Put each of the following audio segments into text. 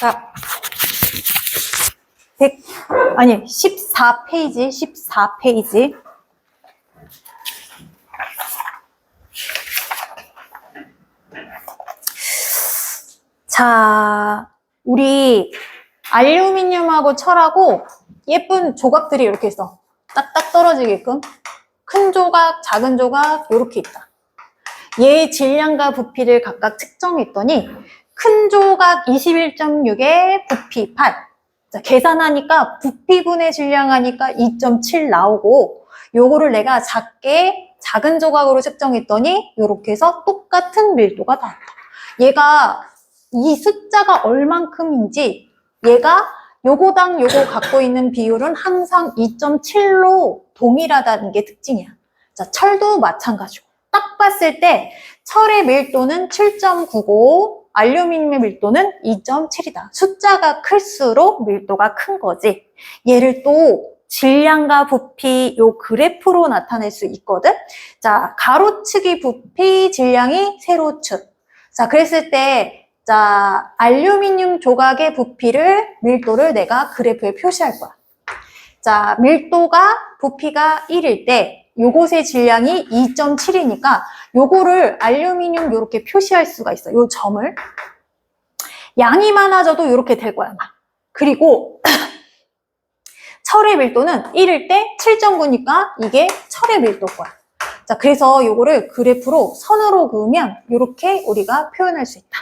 자, 14페이지. 자, 우리 알루미늄하고 철하고 예쁜 조각들이 이렇게 있어. 딱딱 떨어지게끔. 큰 조각, 작은 조각 이렇게 있다. 얘의 질량과 부피를 각각 측정했더니 큰 조각 21.6에 부피 8. 자, 계산하니까 부피분의 질량하니까 2.7 나오고 요거를 내가 작은 조각으로 측정했더니 요렇게 해서 똑같은 밀도가 나왔다. 얘가 이 숫자가 얼만큼인지 얘가 요거당 요거 갖고 있는 비율은 항상 2.7로 동일하다는 게 특징이야. 자, 철도 마찬가지고 딱 봤을 때 철의 밀도는 7.9고 알루미늄의 밀도는 2.7이다. 숫자가 클수록 밀도가 큰 거지. 얘를 또 질량과 부피 요 그래프로 나타낼 수 있거든. 자, 가로축이 부피, 질량이 세로축. 자, 그랬을 때 자, 알루미늄 조각의 부피를, 밀도를 내가 그래프에 표시할 거야. 자, 부피가 1일 때 요것의 질량이 2.7이니까 요거를 알루미늄 요렇게 표시할 수가 있어. 요 점을. 양이 많아져도 요렇게 될 거야, 아마. 그리고 철의 밀도는 1일 때 7.9니까 이게 철의 밀도일 거야. 자, 그래서 요거를 그래프로 선으로 그으면 요렇게 우리가 표현할 수 있다.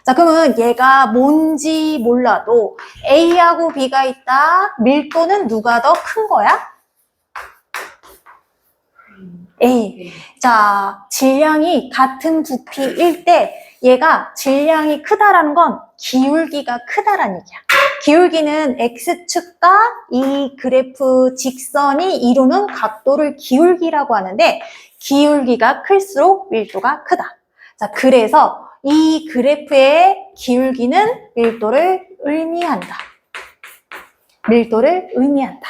자, 그러면 얘가 뭔지 몰라도 A하고 B가 있다. 밀도는 누가 더 큰 거야? A. 자, 질량이 같은 부피일 때 얘가 질량이 크다라는 건 기울기가 크다라는 얘기야. 기울기는 X축과 이 그래프 직선이 이루는 각도를 기울기라고 하는데 기울기가 클수록 밀도가 크다. 자, 그래서 이 그래프의 기울기는 밀도를 의미한다. 밀도를 의미한다.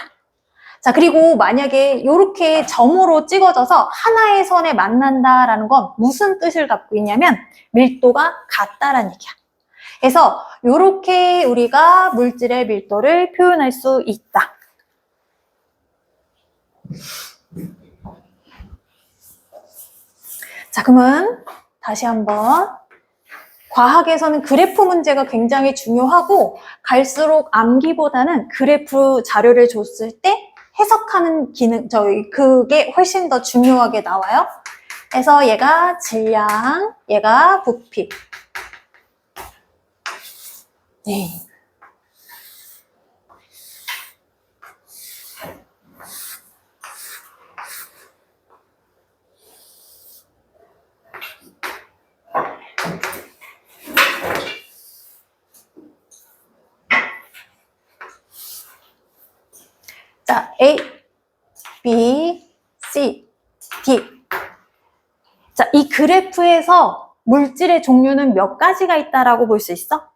자, 그리고 만약에 이렇게 점으로 찍어져서 하나의 선에 만난다라는 건 무슨 뜻을 갖고 있냐면 밀도가 같다라는 얘기야. 그래서 이렇게 우리가 물질의 밀도를 표현할 수 있다. 자, 그러면 다시 한번 과학에서는 그래프 문제가 굉장히 중요하고 갈수록 암기보다는 그래프 자료를 줬을 때 해석하는 기능, 그게 훨씬 더 중요하게 나와요. 그래서 얘가 질량, 얘가 부피. 네. 자, A, B, C, D. 자, 이 그래프에서 물질의 종류는 몇 가지가 있다라고 볼 수 있어?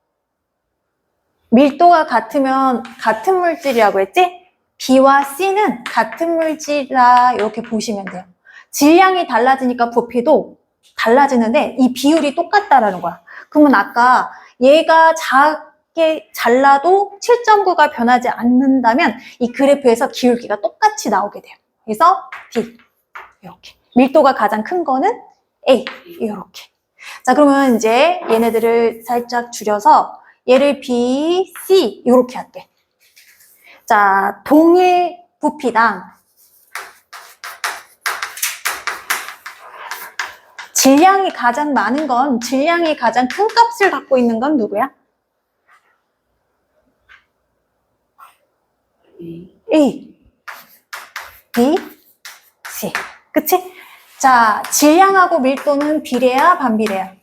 밀도가 같으면 같은 물질이라고 했지? B와 C는 같은 물질이다 이렇게 보시면 돼요. 질량이 달라지니까 부피도 달라지는데 이 비율이 똑같다라는 거야. 그러면 아까 얘가 작게 잘라도 7.9가 변하지 않는다면 이 그래프에서 기울기가 똑같이 나오게 돼요. 그래서 D 이렇게. 밀도가 가장 큰 거는 A 이렇게. 자, 그러면 이제 얘네들을 살짝 줄여서 얘를 B, C 이렇게 할게. 자, 동일 부피당 질량이 가장 많은 건, 질량이 가장 큰 값을 갖고 있는 건 누구야? A, B, C. 그치? 자, 질량하고 밀도는 비례야, 반비례야?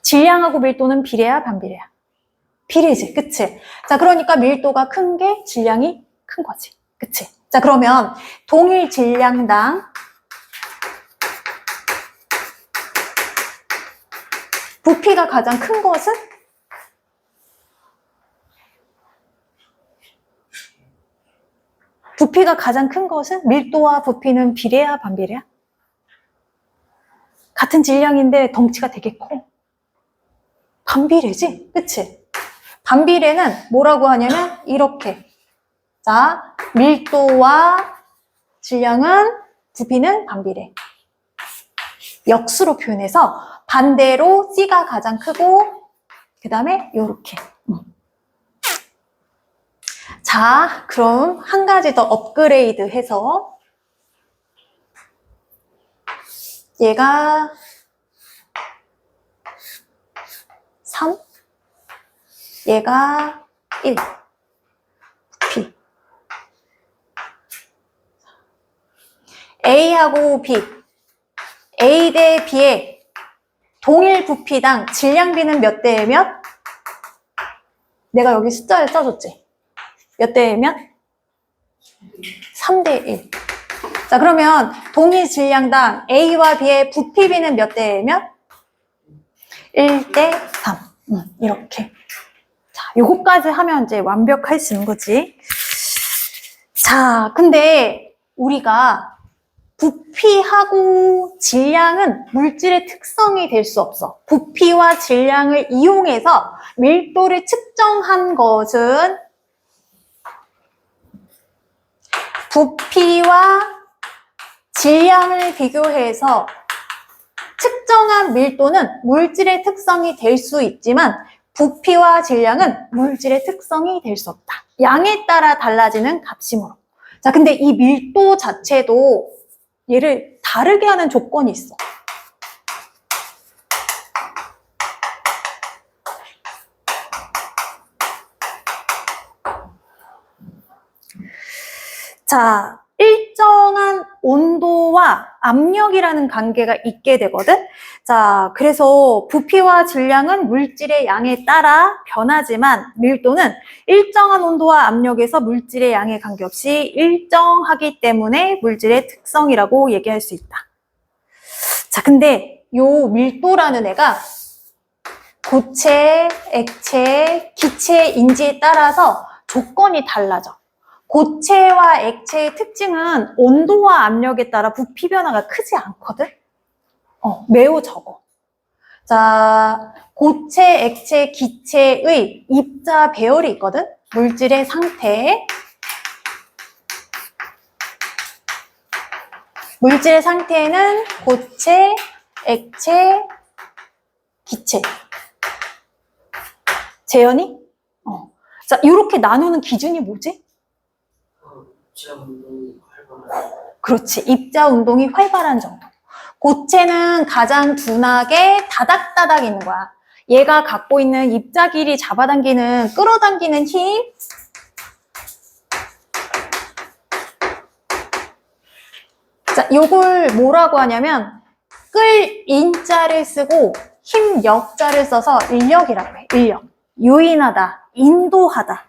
질량하고 밀도는 비례야, 반비례야? 비례지, 그치? 자, 그러니까 밀도가 큰 게 질량이 큰 거지, 그치? 자, 그러면 동일 질량당 부피가 가장 큰 것은? 부피가 가장 큰 것은? 밀도와 부피는 비례야, 반비례야? 같은 질량인데 덩치가 되게 커. 반비례지? 그치? 반비례는 뭐라고 하냐면 이렇게. 자, 밀도와 질량은 부피는 반비례. 역수로 표현해서 반대로 C가 가장 크고 그 다음에 요렇게. 자, 그럼 한 가지 더 업그레이드 해서 얘가 3, 얘가 1, 부피. A하고 B, A 대 B의 동일 부피당 질량비는 몇 대에 몇? 내가 여기 숫자를 써줬지? 몇 대에 몇? 3대 1. 자, 그러면 동일 질량당 A와 B의 부피비는 몇 대에 몇? 1대 3. 이렇게. 자, 요거까지 하면 이제 완벽할 수 있는 거지. 자, 근데 우리가 부피하고 질량은 물질의 특성이 될 수 없어. 부피와 질량을 이용해서 밀도를 측정한 것은 부피와 질량을 비교해서 측정한 밀도는 물질의 특성이 될 수 있지만 부피와 질량은 물질의 특성이 될 수 없다. 양에 따라 달라지는 값이므로. 자, 근데 이 밀도 자체도 얘를 다르게 하는 조건이 있어. 자, 일정한 온도와 압력이라는 관계가 있게 되거든. 자, 그래서 부피와 질량은 물질의 양에 따라 변하지만 밀도는 일정한 온도와 압력에서 물질의 양에 관계없이 일정하기 때문에 물질의 특성이라고 얘기할 수 있다. 자, 근데 요 밀도라는 애가 고체, 액체, 기체인지에 따라서 조건이 달라져. 고체와 액체의 특징은 온도와 압력에 따라 부피 변화가 크지 않거든? 매우 적어. 자, 고체, 액체, 기체의 입자 배열이 있거든? 물질의 상태. 물질의 상태에는 고체, 액체, 기체. 재현이? 자, 이렇게 나누는 기준이 뭐지? 입자 운동이 활발한. 그렇지. 입자 운동이 활발한 정도. 고체는 가장 둔하게 다닥다닥 있는 거야. 얘가 갖고 있는 입자 길이 잡아당기는, 끌어당기는 힘. 자, 요걸 뭐라고 하냐면 끌 인자를 쓰고 힘 역자를 써서 인력이라고 해. 인력. 유인하다, 인도하다.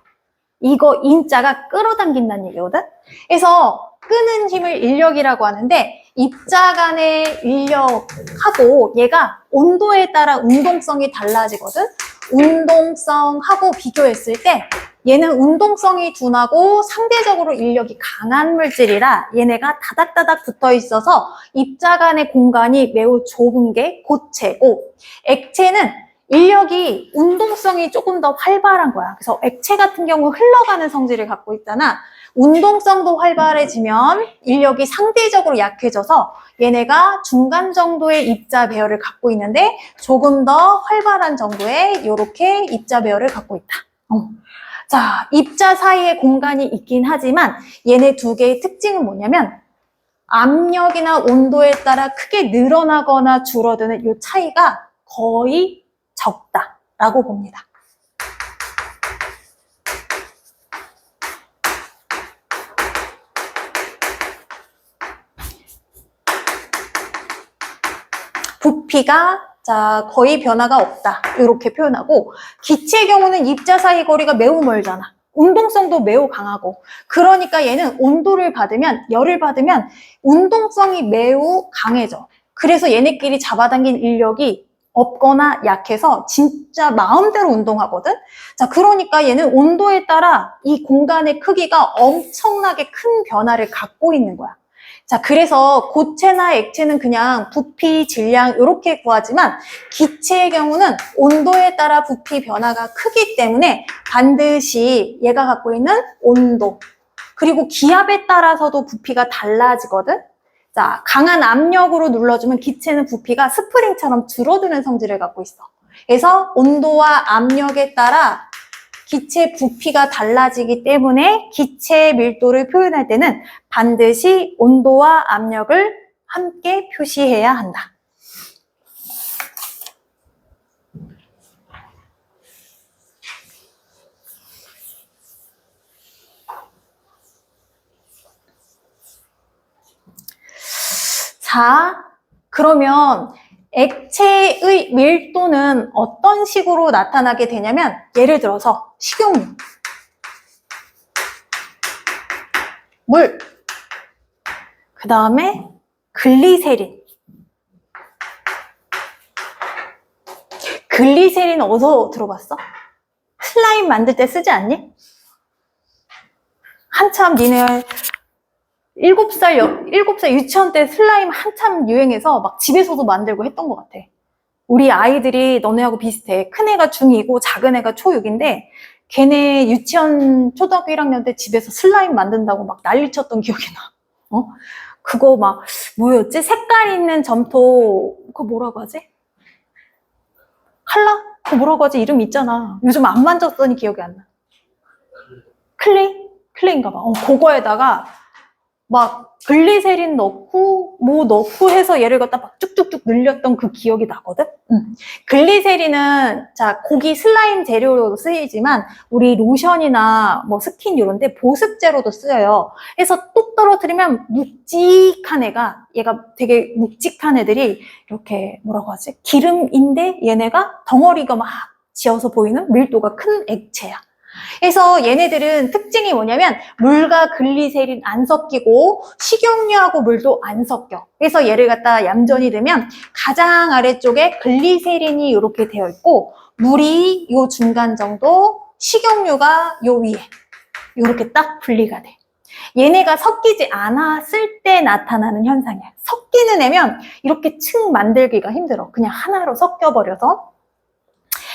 이거 인자가 끌어당긴다는 얘기거든? 그래서 끄는 힘을 인력이라고 하는데 입자 간의 인력하고 얘가 온도에 따라 운동성이 달라지거든? 운동성하고 비교했을 때 얘는 운동성이 둔하고 상대적으로 인력이 강한 물질이라 얘네가 다닥다닥 붙어 있어서 입자 간의 공간이 매우 좁은 게 고체고 액체는 인력이 운동성이 조금 더 활발한 거야. 그래서 액체 같은 경우 흘러가는 성질을 갖고 있잖아. 운동성도 활발해지면 인력이 상대적으로 약해져서 얘네가 중간 정도의 입자 배열을 갖고 있는데 조금 더 활발한 정도의 이렇게 입자 배열을 갖고 있다. 자, 입자 사이에 공간이 있긴 하지만 얘네 두 개의 특징은 뭐냐면 압력이나 온도에 따라 크게 늘어나거나 줄어드는 이 차이가 거의 적다라고 봅니다. 부피가 자 거의 변화가 없다 이렇게 표현하고 기체의 경우는 입자 사이 거리가 매우 멀잖아. 운동성도 매우 강하고 그러니까 얘는 온도를 받으면 열을 받으면 운동성이 매우 강해져. 그래서 얘네끼리 잡아당긴 인력이 없거나 약해서 진짜 마음대로 운동하거든. 자, 그러니까 얘는 온도에 따라 이 공간의 크기가 엄청나게 큰 변화를 갖고 있는 거야. 자, 그래서 고체나 액체는 그냥 부피, 질량 이렇게 구하지만 기체의 경우는 온도에 따라 부피 변화가 크기 때문에 반드시 얘가 갖고 있는 온도 그리고 기압에 따라서도 부피가 달라지거든. 자, 강한 압력으로 눌러주면 기체는 부피가 스프링처럼 줄어드는 성질을 갖고 있어. 그래서 온도와 압력에 따라 기체 부피가 달라지기 때문에 기체의 밀도를 표현할 때는 반드시 온도와 압력을 함께 표시해야 한다. 자, 그러면 액체의 밀도는 어떤 식으로 나타나게 되냐면 예를 들어서 식용유, 물, 그 다음에 글리세린. 글리세린 어디서 들어봤어? 슬라임 만들 때 쓰지 않니? 한참 니네 7살 유치원 때 슬라임 한참 유행해서 막 집에서도 만들고 했던 것 같아. 우리 아이들이 너네하고 비슷해. 큰 애가 중2고 작은 애가 초6인데 걔네 유치원 초등학교 1학년 때 집에서 슬라임 만든다고 막 난리 쳤던 기억이 나. 그거 막 뭐였지? 색깔 있는 점토 그거 뭐라고 하지? 칼라? 그거 뭐라고 하지? 이름 있잖아. 요즘 안 만졌더니 기억이 안 나. 클레이? 클레이인가 봐. 그거에다가 막 글리세린 넣고 뭐 넣고 해서 얘를 갖다 막 쭉쭉쭉 늘렸던 그 기억이 나거든. 글리세린은 자 고기 슬라임 재료로 쓰이지만 우리 로션이나 뭐 스킨 이런데 보습제로도 쓰여요. 그래서 똑 떨어뜨리면 묵직한 얘가 되게 묵직한 애들이 이렇게 뭐라고 하지? 기름인데 얘네가 덩어리가 막 지어서 보이는 밀도가 큰 액체야. 그래서 얘네들은 특징이 뭐냐면 물과 글리세린 안 섞이고 식용유하고 물도 안 섞여. 그래서 얘를 갖다 얌전히 넣으면 가장 아래쪽에 글리세린이 이렇게 되어 있고 물이 요 중간 정도, 식용유가 요 위에 이렇게 딱 분리가 돼. 얘네가 섞이지 않았을 때 나타나는 현상이야. 섞이는 애면 이렇게 층 만들기가 힘들어. 그냥 하나로 섞여버려서.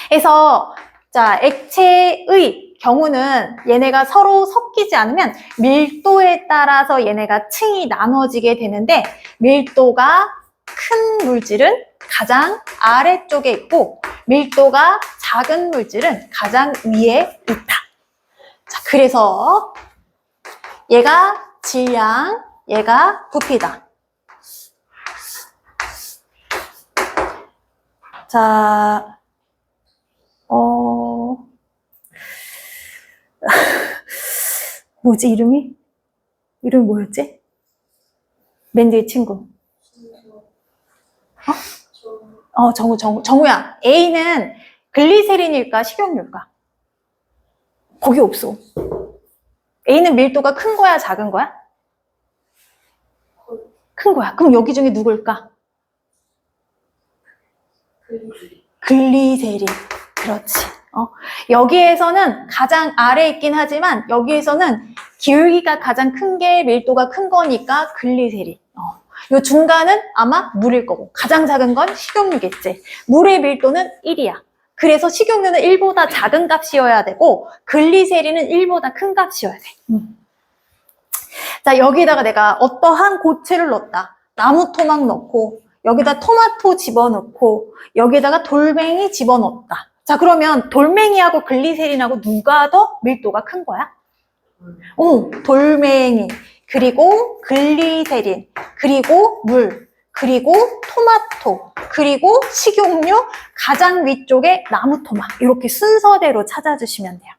그래서 자, 액체의 경우는 얘네가 서로 섞이지 않으면 밀도에 따라서 얘네가 층이 나눠지게 되는데 밀도가 큰 물질은 가장 아래쪽에 있고 밀도가 작은 물질은 가장 위에 있다. 자, 그래서 얘가 질량, 얘가 부피다. 자, 뭐지 이름이? 이름이 뭐였지? 맨 뒤에 친구. 정우야. A는 글리세린일까 식용유일까? 거기 없어. A는 밀도가 큰 거야 작은 거야? 큰 거야. 그럼 여기 중에 누굴까? 글리세린. 그렇지. 여기에서는 가장 아래에 있긴 하지만 여기에서는 기울기가 가장 큰 게 밀도가 큰 거니까 글리세린. 요 중간은 아마 물일 거고 가장 작은 건 식용유겠지. 물의 밀도는 1이야. 그래서 식용유는 1보다 작은 값이어야 되고 글리세린은 1보다 큰 값이어야 돼. 자, 여기다가 내가 어떠한 고체를 넣었다. 나무 토막 넣고 여기다 토마토 집어넣고 여기다가 돌멩이 집어넣었다. 자, 그러면 돌멩이하고 글리세린하고 누가 더 밀도가 큰 거야? 돌멩이, 그리고 글리세린, 그리고 물, 그리고 토마토, 그리고 식용유, 가장 위쪽에 나무 토막. 이렇게 순서대로 찾아주시면 돼요.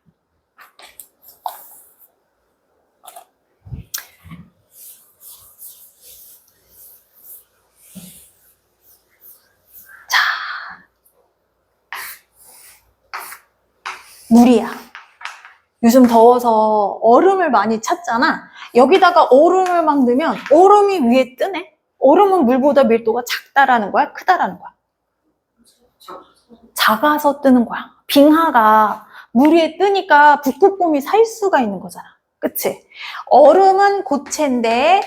물이야. 요즘 더워서 얼음을 많이 찾잖아. 여기다가 얼음을 막 넣으면 얼음이 위에 뜨네? 얼음은 물보다 밀도가 작다라는 거야? 크다라는 거야? 작아서 뜨는 거야. 빙하가 물 위에 뜨니까 북극곰이 살 수가 있는 거잖아. 그치? 얼음은 고체인데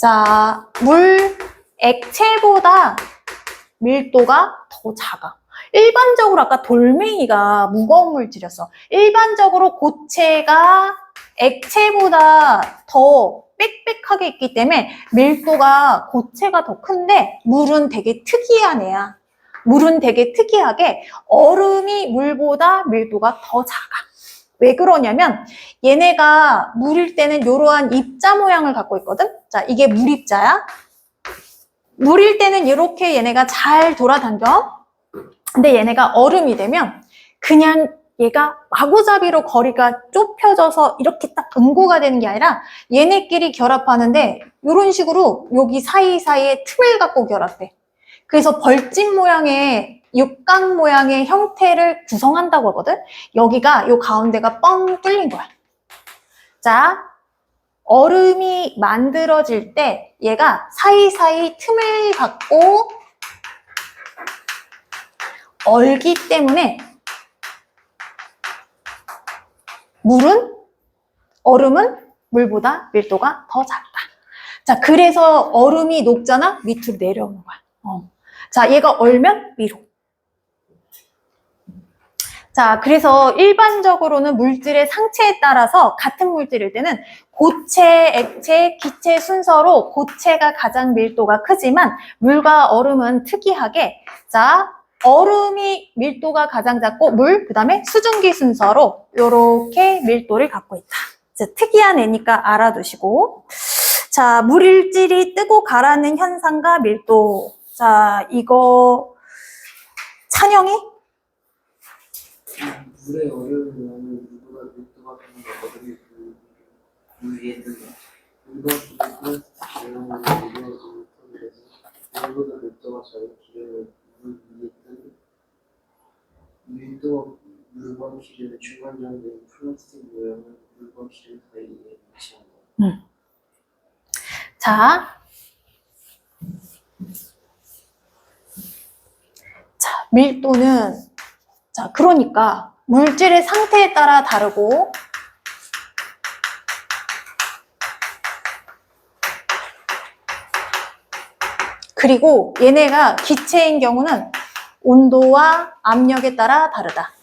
자, 물 액체보다 밀도가 더 작아. 일반적으로 아까 돌멩이가 무거운 물질이었어. 일반적으로 고체가 액체보다 더 빽빽하게 있기 때문에 밀도가 고체가 더 큰데 물은 되게 특이한 애야. 물은 되게 특이하게 얼음이 물보다 밀도가 더 작아. 왜 그러냐면 얘네가 물일 때는 이러한 입자 모양을 갖고 있거든. 자, 이게 물입자야. 물일 때는 이렇게 얘네가 잘 돌아다녀. 근데 얘네가 얼음이 되면 그냥 얘가 마구잡이로 거리가 좁혀져서 이렇게 딱 응고가 되는 게 아니라 얘네끼리 결합하는데 이런 식으로 여기 사이사이에 틈을 갖고 결합해. 그래서 벌집 모양의 육각 모양의 형태를 구성한다고 하거든. 여기가 요 가운데가 뻥 뚫린 거야. 자, 얼음이 만들어질 때 얘가 사이사이 틈을 갖고 얼기 때문에 얼음은 물보다 밀도가 더 작다. 자, 그래서 얼음이 녹잖아? 밑으로 내려오는 거야. 자, 얘가 얼면 위로. 자, 그래서 일반적으로는 물질의 상체에 따라서 같은 물질일 때는 고체, 액체, 기체 순서로 고체가 가장 밀도가 크지만 물과 얼음은 특이하게 자, 얼음이 밀도가 가장 작고 그 다음에 수증기 순서로 이렇게 밀도를 갖고 있다. 특이한 애니까 알아두시고 자, 물일질이 뜨고 가라앉는 현상과 밀도 자, 이거 찬영이? 물에 얼음이면 물보다 밀도가 큰 거거든요. 물 위에 뜨는 물과 기름은 물보다 밀도가 작은 기름을 물 위에 뜨는 밀도 물과 기름의 중간점인 플라스틱 모양은 물과 기름 사이에 위치한다. 자, 밀도는 자, 그러니까 물질의 상태에 따라 다르고 그리고 얘네가 기체인 경우는 온도와 압력에 따라 다르다.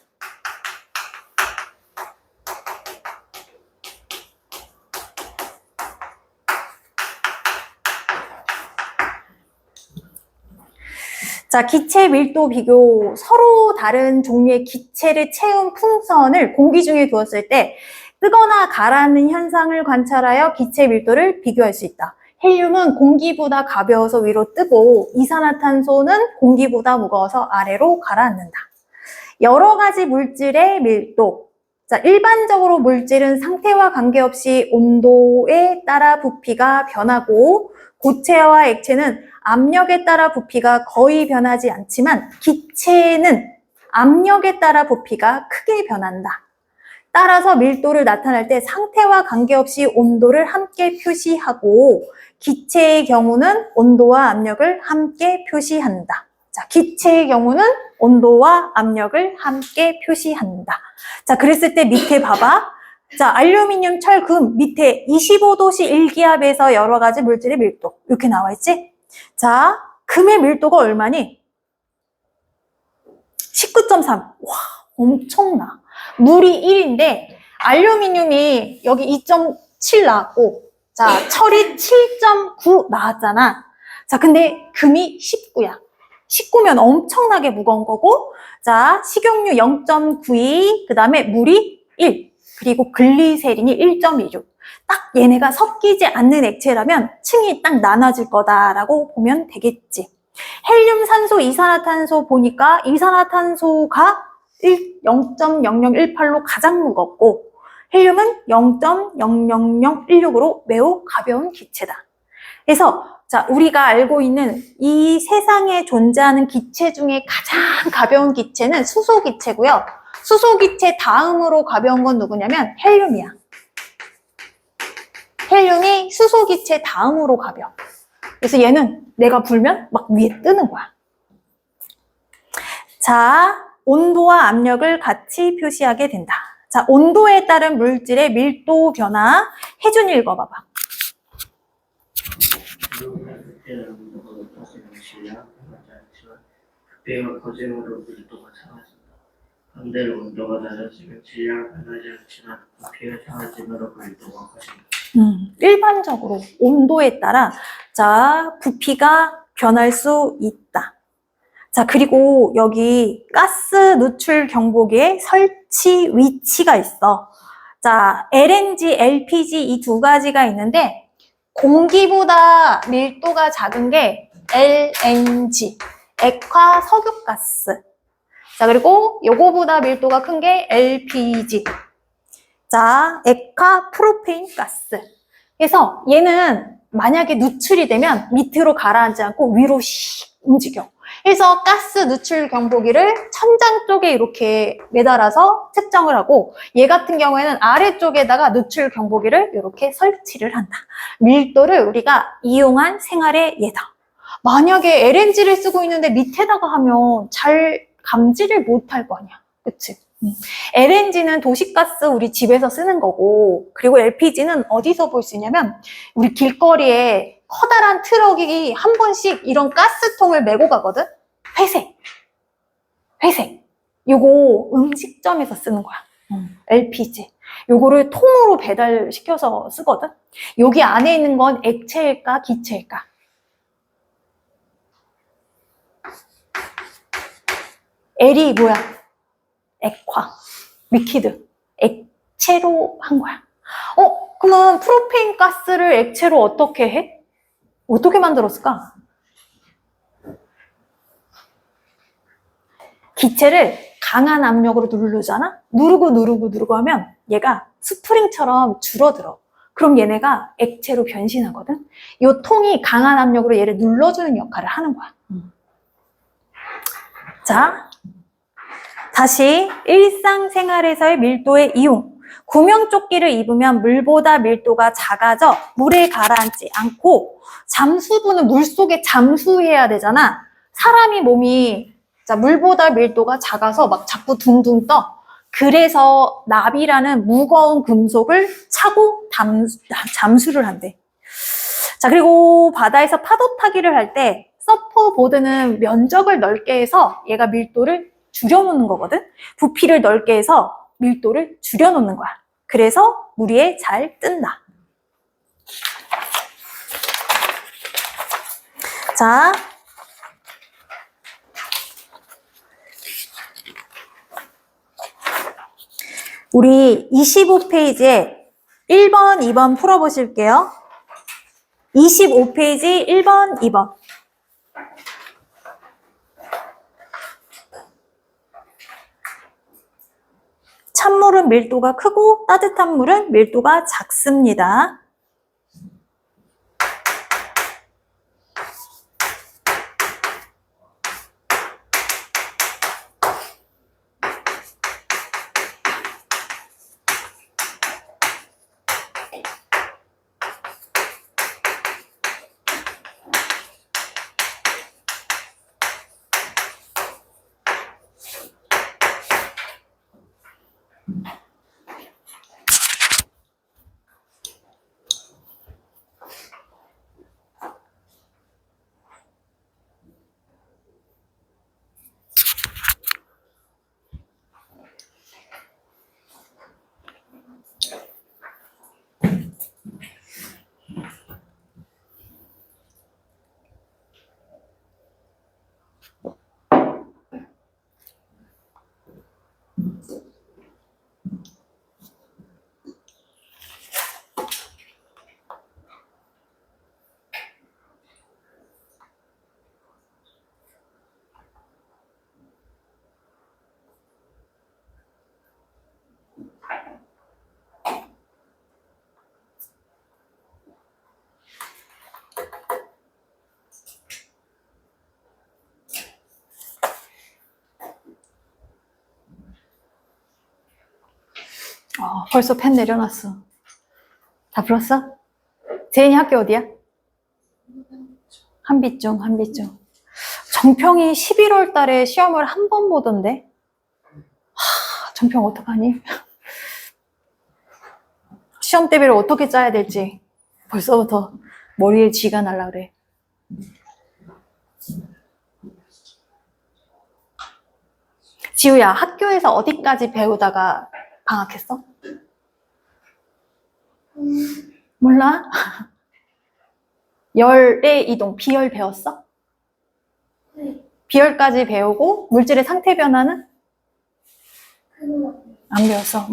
자, 기체 밀도 비교. 서로 다른 종류의 기체를 채운 풍선을 공기 중에 두었을 때 뜨거나 가라앉는 현상을 관찰하여 기체 밀도를 비교할 수 있다. 헬륨은 공기보다 가벼워서 위로 뜨고 이산화탄소는 공기보다 무거워서 아래로 가라앉는다. 여러 가지 물질의 밀도. 자, 일반적으로 물질은 상태와 관계없이 온도에 따라 부피가 변하고 고체와 액체는 압력에 따라 부피가 거의 변하지 않지만 기체는 압력에 따라 부피가 크게 변한다. 따라서 밀도를 나타낼 때 상태와 관계없이 온도를 함께 표시하고 기체의 경우는 온도와 압력을 함께 표시한다. 자, 기체의 경우는 온도와 압력을 함께 표시한다. 자, 그랬을 때 밑에 봐봐. 자, 알루미늄, 철, 금 밑에 25도씨 일기압에서 여러 가지 물질의 밀도 이렇게 나와 있지? 자, 금의 밀도가 얼마니? 19.3. 와, 엄청나. 물이 1인데 알루미늄이 여기 2.7 나왔고 자, 철이 7.9 나왔잖아. 자, 근데 금이 19야. 19면 엄청나게 무거운 거고 자, 식용유 0.92, 그 다음에 물이 1, 그리고 글리세린이 1.26. 딱 얘네가 섞이지 않는 액체라면 층이 딱 나눠질 거다라고 보면 되겠지. 헬륨, 산소, 이산화탄소 보니까 이산화탄소가 0.0018로 가장 무겁고 헬륨은 0.00016으로 매우 가벼운 기체다. 그래서 자, 우리가 알고 있는 이 세상에 존재하는 기체 중에 가장 가벼운 기체는 수소기체고요. 수소기체 다음으로 가벼운 건 누구냐면 헬륨이야. 헬륨이 수소기체 다음으로 가벼워. 그래서 얘는 내가 불면 막 위에 뜨는 거야. 자, 온도와 압력을 같이 표시하게 된다. 자, 온도에 따른 물질의 밀도 변화 혜준이 읽어봐봐. 부피가 커지므로 밀도가 작아진다. 반대로 온도가 낮아지면 질량은 변하지 않지만 부피가 작아지므로 밀도가 커진다. 일반적으로 온도에 따라 자 부피가 변할 수 있다. 자 그리고 여기 가스 누출 경보기의 설치 위치가 있어. 자 LNG, LPG 이 두 가지가 있는데 공기보다 밀도가 작은 게 LNG, 액화 석유가스. 자 그리고 요거보다 밀도가 큰 게 LPG. 자, 액화 프로페인 가스. 그래서 얘는 만약에 누출이 되면 밑으로 가라앉지 않고 위로 씩 움직여. 그래서 가스 누출 경보기를 천장 쪽에 이렇게 매달아서 측정을 하고 얘 같은 경우에는 아래쪽에다가 누출 경보기를 이렇게 설치를 한다. 밀도를 우리가 이용한 생활의 예다. 만약에 LNG를 쓰고 있는데 밑에다가 하면 잘 감지를 못할 거 아니야. 그치? LNG는 도시가스 우리 집에서 쓰는 거고 그리고 LPG는 어디서 볼 수 있냐면 우리 길거리에 커다란 트럭이 한 번씩 이런 가스통을 메고 가거든? 회색 요거 음식점에서 쓰는 거야. LPG 요거를 통으로 배달시켜서 쓰거든? 여기 안에 있는 건 액체일까 기체일까? L이 뭐야? 액화, 리퀴드, 액체로 한 거야. 그러면 프로페인 가스를 액체로 어떻게 해? 어떻게 만들었을까? 기체를 강한 압력으로 누르잖아? 누르고 하면 얘가 스프링처럼 줄어들어. 그럼 얘네가 액체로 변신하거든? 이 통이 강한 압력으로 얘를 눌러주는 역할을 하는 거야. 자. 다시 일상생활에서의 밀도의 이용. 구명조끼를 입으면 물보다 밀도가 작아져 물에 가라앉지 않고 잠수부는 물속에 잠수해야 되잖아. 사람이 몸이 자, 물보다 밀도가 작아서 막 자꾸 둥둥 떠. 그래서 납이라는 무거운 금속을 차고 잠수를 한대. 자 그리고 바다에서 파도 타기를 할 때 서퍼보드는 면적을 넓게 해서 얘가 밀도를 줄여놓는 거거든. 부피를 넓게 해서 밀도를 줄여놓는 거야. 그래서 물 위에 잘 뜬다. 자, 우리 25페이지에 1번, 2번 풀어보실게요. 25페이지 1번, 2번. 찬물은 밀도가 크고 따뜻한 물은 밀도가 작습니다. 벌써 펜 내려놨어. 다 풀었어? 재인이 학교 어디야? 한빛중. 정평이 11월 달에 시험을 한 번 보던데? 정평 어떡하니? 시험 대비를 어떻게 짜야 될지 벌써부터 머리에 쥐가 날라 그래. 지우야, 학교에서 어디까지 배우다가 방학했어? 몰라? 열의 이동, 비열 배웠어? 네. 비열까지 배우고 물질의 상태 변화는 그거 안 배웠어.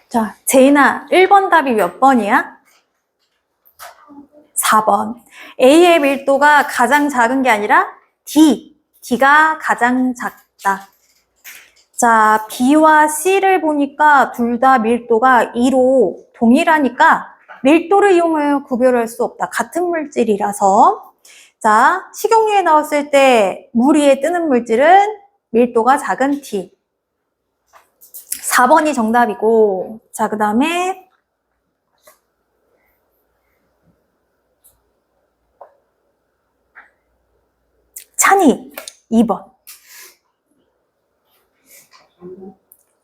자, 제인아, 1번 답이 몇 번이야? 4번. A의 밀도가 가장 작은 게 아니라 D가 가장 작다. 자, B와 C를 보니까 둘 다 밀도가 2로 동일하니까 밀도를 이용하여 구별할 수 없다. 같은 물질이라서. 자, 식용유에 넣었을 때 물 위에 뜨는 물질은 밀도가 작은 D. 4번이 정답이고, 자, 그 다음에 찬이 2번.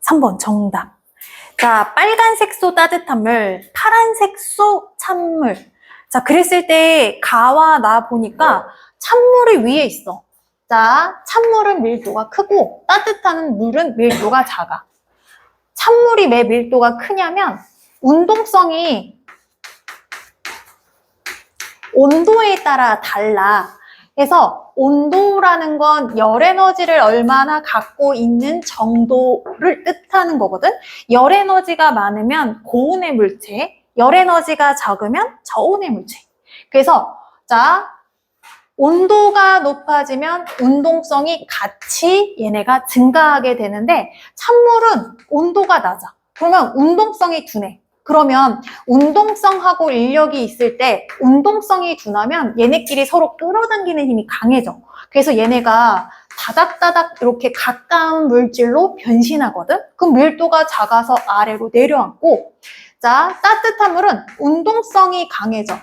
3번 정답. 자, 빨간색 소 따뜻한 물, 파란색 소 찬물. 자, 그랬을 때 가와 나 보니까 찬물이 위에 있어. 자, 찬물은 밀도가 크고 따뜻한 물은 밀도가 작아. 찬물이 왜 밀도가 크냐면 운동성이 온도에 따라 달라. 그래서 온도라는 건 열 에너지를 얼마나 갖고 있는 정도를 뜻하는 거거든. 열 에너지가 많으면 고온의 물체, 열 에너지가 적으면 저온의 물체. 그래서 자, 온도가 높아지면 운동성이 같이 얘네가 증가하게 되는데 찬물은 온도가 낮아. 그러면 운동성이 둔해. 그러면 운동성하고 인력이 있을 때 운동성이 둔하면 얘네끼리 서로 끌어당기는 힘이 강해져. 그래서 얘네가 다닥다닥 이렇게 가까운 물질로 변신하거든. 그럼 밀도가 작아서 아래로 내려앉고, 자, 따뜻한 물은 운동성이 강해져.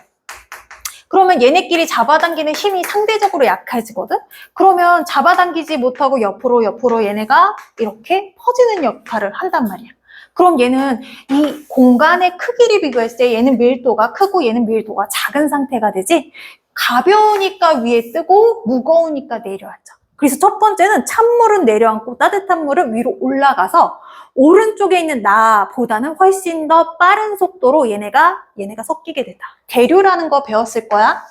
그러면 얘네끼리 잡아당기는 힘이 상대적으로 약해지거든? 그러면 잡아당기지 못하고 옆으로 얘네가 이렇게 퍼지는 역할을 한단 말이야. 그럼 얘는 이 공간의 크기를 비교했을 때 얘는 밀도가 크고 얘는 밀도가 작은 상태가 되지, 가벼우니까 위에 뜨고 무거우니까 내려앉아. 그래서 첫 번째는 찬물은 내려앉고 따뜻한 물은 위로 올라가서 오른쪽에 있는 나보다는 훨씬 더 빠른 속도로 얘네가 섞이게 된다. 대류라는 거 배웠을 거야.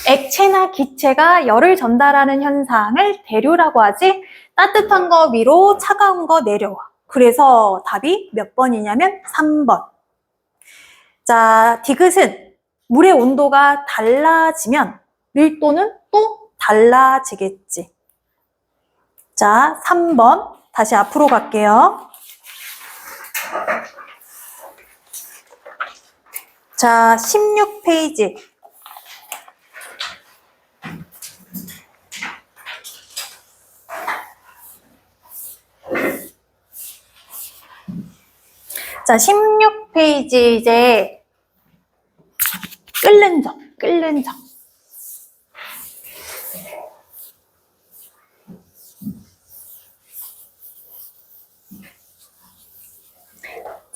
액체나 기체가 열을 전달하는 현상을 대류라고 하지. 따뜻한 거 위로, 차가운 거 내려와. 그래서 답이 몇 번이냐면 3번. 자, 디귿은 물의 온도가 달라지면 밀도는 또 달라지겠지. 자, 3번. 다시 앞으로 갈게요. 자, 16페이지. 자, 16페이지 이제 끓는 점.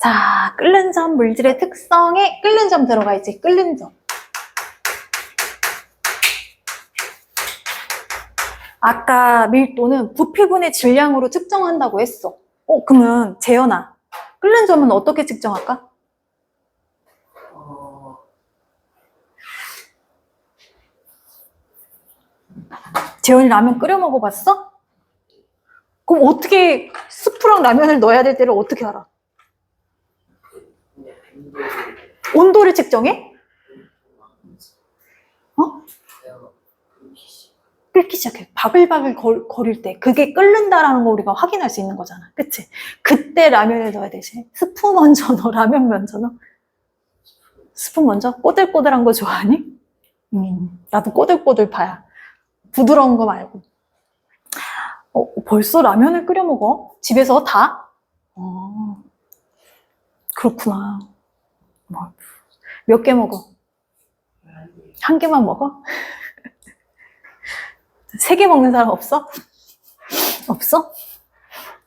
자, 끓는 점 물질의 특성에 끓는 점 들어가 있지. 끓는 점. 아까 밀도는 부피분의 질량으로 측정한다고 했어. 그러면 재현아, 끓는 점은 어떻게 측정할까? 재현이 라면 끓여 먹어봤어? 그럼 어떻게 스프랑 라면을 넣어야 될 때를 어떻게 알아? 온도를 측정해? 끓기 시작해. 바글바글 거릴 때 그게 끓는다라는 거 우리가 확인할 수 있는 거잖아. 그치? 그때 라면을 넣어야 되지. 스프 먼저 넣어? 라면 먼저 넣어? 스프 먼저? 꼬들꼬들한 거 좋아하니? 나도 꼬들꼬들 파야. 부드러운 거 말고. 벌써 라면을 끓여 먹어? 집에서 다? 그렇구나. 몇 개 먹어? 한 개만 먹어? 3개 먹는 사람 없어? 없어?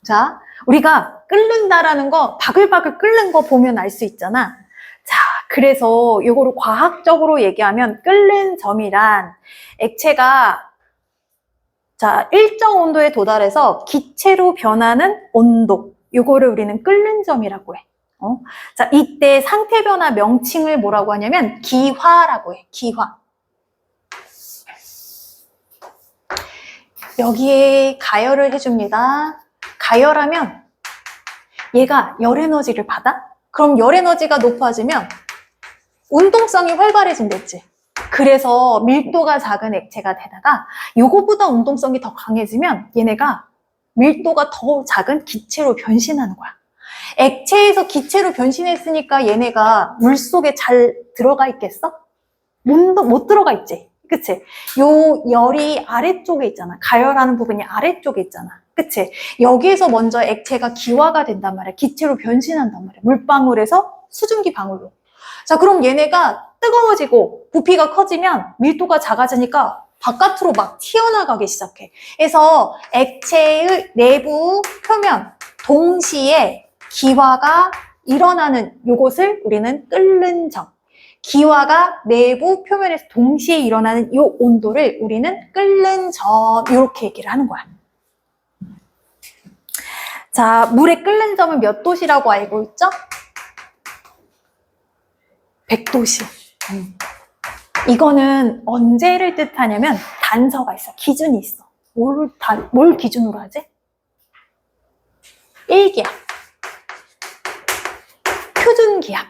자, 우리가 끓는다라는 거, 바글바글 끓는 거 보면 알 수 있잖아. 자, 그래서 이거를 과학적으로 얘기하면 끓는 점이란 액체가 자, 일정 온도에 도달해서 기체로 변하는 온도. 요거를 우리는 끓는 점이라고 해. 자, 이때 상태 변화 명칭을 뭐라고 하냐면 기화라고 해. 기화. 여기에 가열을 해줍니다. 가열하면 얘가 열 에너지를 받아? 그럼 열 에너지가 높아지면 운동성이 활발해진댔지. 그래서 밀도가 작은 액체가 되다가 요거보다 운동성이 더 강해지면 얘네가 밀도가 더 작은 기체로 변신하는 거야. 액체에서 기체로 변신했으니까 얘네가 물속에 잘 들어가 있겠어? 못 들어가 있지. 그치? 요 열이 아래쪽에 있잖아. 가열하는 부분이 아래쪽에 있잖아. 그치? 여기에서 먼저 액체가 기화가 된단 말이야. 기체로 변신한단 말이야. 물방울에서 수증기 방울로. 자, 그럼 얘네가 뜨거워지고 부피가 커지면 밀도가 작아지니까 바깥으로 막 튀어나가기 시작해. 그래서 액체의 내부 표면 동시에 기화가 일어나는 요것을 우리는 끓는 점. 기화가 내부 표면에서 동시에 일어나는 요 온도를 우리는 끓는 점 이렇게 얘기를 하는 거야. 자, 물의 끓는 점은 몇 도시라고 알고 있죠? 100도씨. 이거는 언제를 뜻하냐면 단서가 있어. 기준이 있어. 뭘 기준으로 하지? 1기압. 표준기압.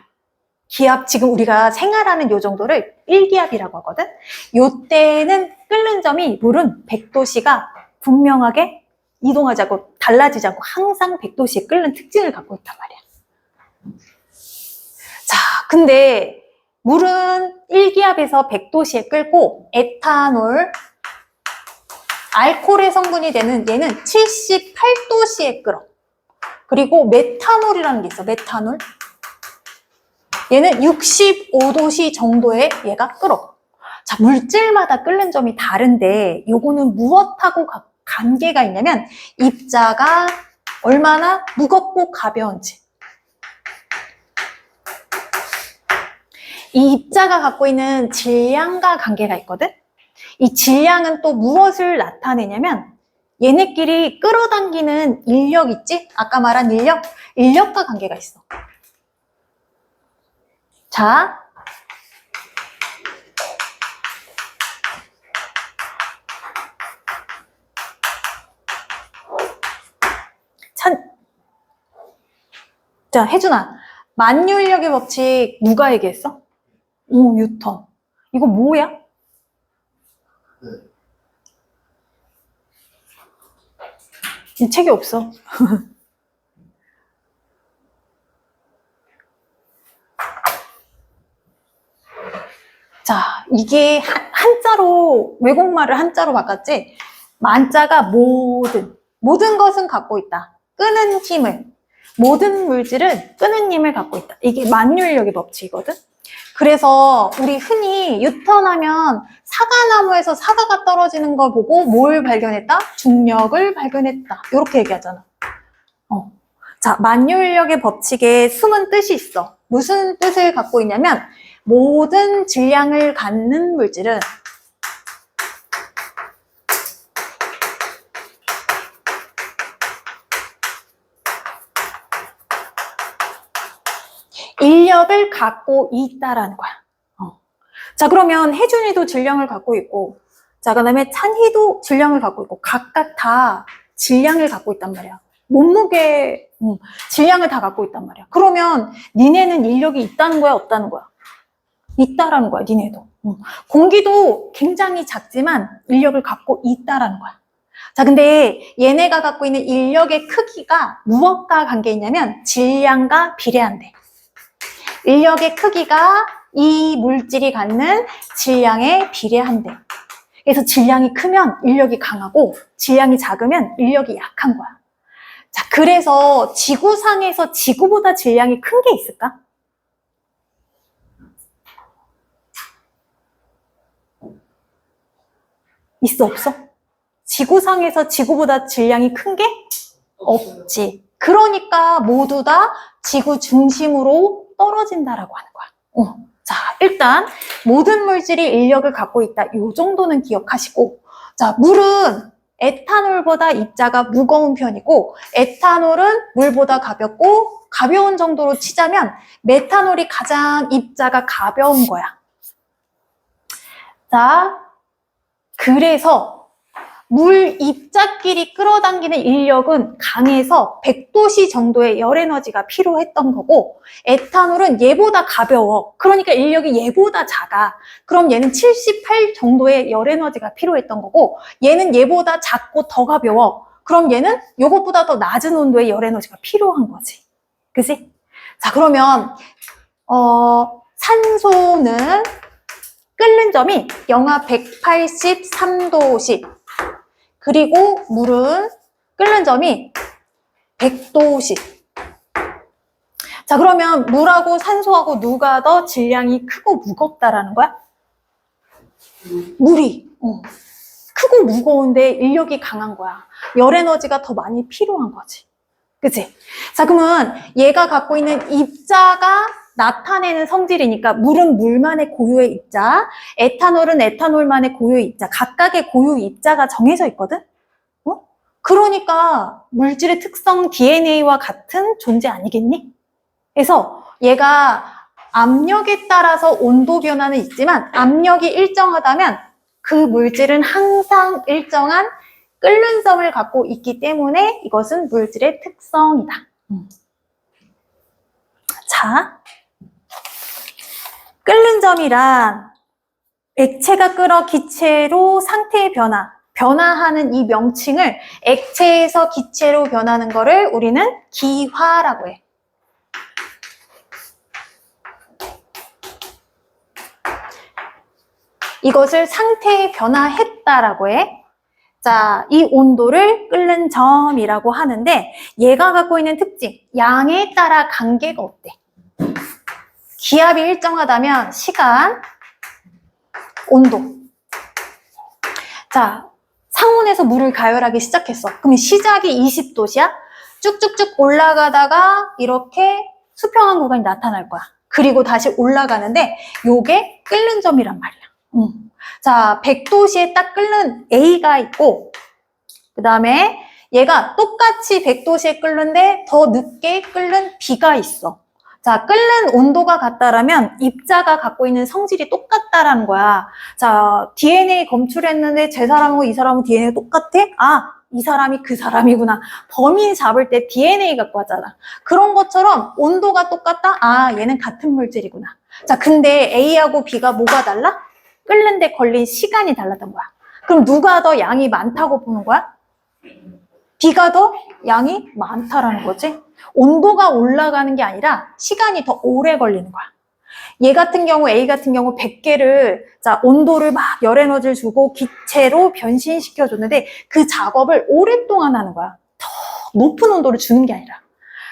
기압, 지금 우리가 생활하는 요 정도를 1기압이라고 하거든? 요때는 끓는 점이 물은 100도씨가 분명하게 이동하지 않고 달라지지 않고 항상 100도씨에 끓는 특징을 갖고 있단 말이야. 자, 근데 물은 1기압에서 100도씨에 끓고 에탄올, 알코올의 성분이 되는 얘는 78도씨에 끓어. 그리고 메탄올이라는 게 있어. 메탄올. 얘는 65도씨 정도에 얘가 끓어. 자, 물질마다 끓는 점이 다른데 요거는 무엇하고 관계가 있냐면 입자가 얼마나 무겁고 가벼운지. 이 입자가 갖고 있는 질량과 관계가 있거든? 이 질량은 또 무엇을 나타내냐면 얘네끼리 끌어당기는 인력 있지? 아까 말한 인력? 인력과 관계가 있어. 자, 자, 혜준아, 만유인력의 법칙 누가 얘기했어? 뉴턴. 이거 뭐야? 이 책이 없어. 자, 이게 한자로, 외국말을 한자로 바꿨지? 만자가 모든 것은 갖고 있다. 끄는 힘을. 모든 물질은 끄는 힘을 갖고 있다. 이게 만유인력의 법칙이거든? 그래서 우리 흔히 뉴턴하면 사과나무에서 사과가 떨어지는 걸 보고 뭘 발견했다? 중력을 발견했다. 이렇게 얘기하잖아. 자, 만유인력의 법칙에 숨은 뜻이 있어. 무슨 뜻을 갖고 있냐면 모든 질량을 갖는 물질은 인력을 갖고 있다라는 거야. 자, 그러면 혜준이도 질량을 갖고 있고, 자, 그 다음에 찬희도 질량을 갖고 있고, 각각 다 질량을 갖고 있단 말이야. 몸무게, 질량을 다 갖고 있단 말이야. 그러면 니네는 인력이 있다는 거야, 없다는 거야? 있다라는 거야, 니네도. 공기도 굉장히 작지만 인력을 갖고 있다라는 거야. 자, 근데 얘네가 갖고 있는 인력의 크기가 무엇과 관계 있냐면 질량과 비례한대. 인력의 크기가 이 물질이 갖는 질량에 비례한대. 그래서 질량이 크면 인력이 강하고 질량이 작으면 인력이 약한 거야. 자, 그래서 지구상에서 지구보다 질량이 큰 게 있을까? 있어, 없어? 지구상에서 지구보다 질량이 큰 게 없지. 그러니까 모두 다 지구 중심으로 떨어진다라고 하는 거야. 자, 일단 모든 물질이 인력을 갖고 있다. 이 정도는 기억하시고, 자, 물은 에탄올보다 입자가 무거운 편이고, 에탄올은 물보다 가볍고, 가벼운 정도로 치자면 메탄올이 가장 입자가 가벼운 거야. 자, 그래서 물 입자끼리 끌어당기는 인력은 강해서 100도씨 정도의 열에너지가 필요했던 거고, 에탄올은 얘보다 가벼워. 그러니까 인력이 얘보다 작아. 그럼 얘는 78 정도의 열에너지가 필요했던 거고, 얘는 얘보다 작고 더 가벼워. 그럼 얘는 요것보다 더 낮은 온도의 열에너지가 필요한 거지. 그치? 자, 그러면 산소는 끓는 점이 영하 183도씨, 그리고 물은 끓는 점이 100도씨. 자, 그러면 물하고 산소하고 누가 더 질량이 크고 무겁다라는 거야? 물이. 크고 무거운데 인력이 강한 거야. 열에너지가 더 많이 필요한 거지. 그치? 자, 그러면 얘가 갖고 있는 입자가 나타내는 성질이니까 물은 물만의 고유의 입자, 에탄올은 에탄올만의 고유의 입자, 각각의 고유 입자가 정해져 있거든? 그러니까 물질의 특성 DNA와 같은 존재 아니겠니? 그래서 얘가 압력에 따라서 온도 변화는 있지만 압력이 일정하다면 그 물질은 항상 일정한 끓는 점을 갖고 있기 때문에 이것은 물질의 특성이다. 자, 끓는 점이란 액체가 끓어 기체로 상태의 변화하는 이 명칭을 액체에서 기체로 변하는 거를 우리는 기화라고 해. 이것을 상태의 변화했다라고 해. 자, 이 온도를 끓는 점이라고 하는데 얘가 갖고 있는 특징, 양에 따라 관계가 없대. 기압이 일정하다면 시간, 온도. 자, 상온에서 물을 가열하기 시작했어. 그럼 시작이 20도씨야? 쭉쭉쭉 올라가다가 이렇게 수평한 구간이 나타날 거야. 그리고 다시 올라가는데 요게 끓는 점이란 말이야. 자, 100도씨에 딱 끓는 A가 있고, 그 다음에 얘가 똑같이 100도씨에 끓는데 더 늦게 끓는 B가 있어. 자, 끓는 온도가 같다라면 입자가 갖고 있는 성질이 똑같다라는 거야. 자, DNA 검출했는데 제 사람하고 이 사람하고 DNA가 똑같아? 아, 이 사람이 그 사람이구나. 범인 잡을 때 DNA 갖고 왔잖아. 그런 것처럼 온도가 똑같다? 아, 얘는 같은 물질이구나. 자, 근데 A하고 B가 뭐가 달라? 끓는데 걸린 시간이 달랐던 거야. 그럼 누가 더 양이 많다고 보는 거야? B가 더 양이 많다라는 거지. 온도가 올라가는 게 아니라 시간이 더 오래 걸리는 거야. 얘 같은 경우, A 같은 경우 100개를, 자, 온도를 막 열에너지를 주고 기체로 변신시켜줬는데 그 작업을 오랫동안 하는 거야. 더 높은 온도를 주는 게 아니라.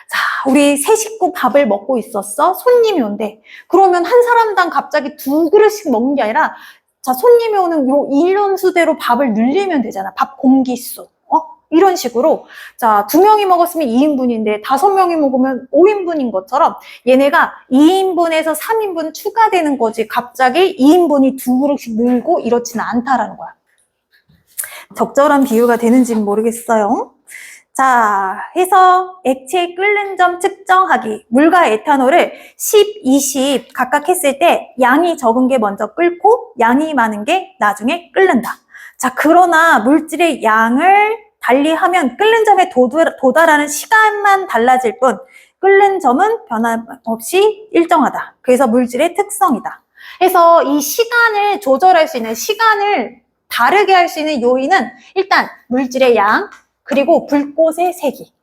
자, 우리 세 식구 밥을 먹고 있었어. 손님이 온대. 그러면 한 사람당 갑자기 2그릇씩 먹는 게 아니라, 자, 손님이 오는 요 일원수대로 밥을 늘리면 되잖아. 밥 공기수. 이런 식으로. 자, 2명이 먹었으면 2인분인데 5명이 먹으면 5인분인 것처럼 얘네가 2인분에서 3인분 추가되는 거지. 갑자기 2인분이 2그릇씩 늘고 이렇지는 않다라는 거야. 적절한 비유가 되는지는 모르겠어요. 자, 해서 액체의 끓는 점 측정하기. 물과 에탄올을 10, 20 각각 했을 때 양이 적은 게 먼저 끓고 양이 많은 게 나중에 끓는다. 자, 그러나 물질의 양을 달리하면 끓는 점에 도달하는 시간만 달라질 뿐 끓는 점은 변함없이 일정하다. 그래서 물질의 특성이다. 그래서 이 시간을 조절할 수 있는, 시간을 다르게 할 수 있는 요인은 일단 물질의 양, 그리고 불꽃의 세기.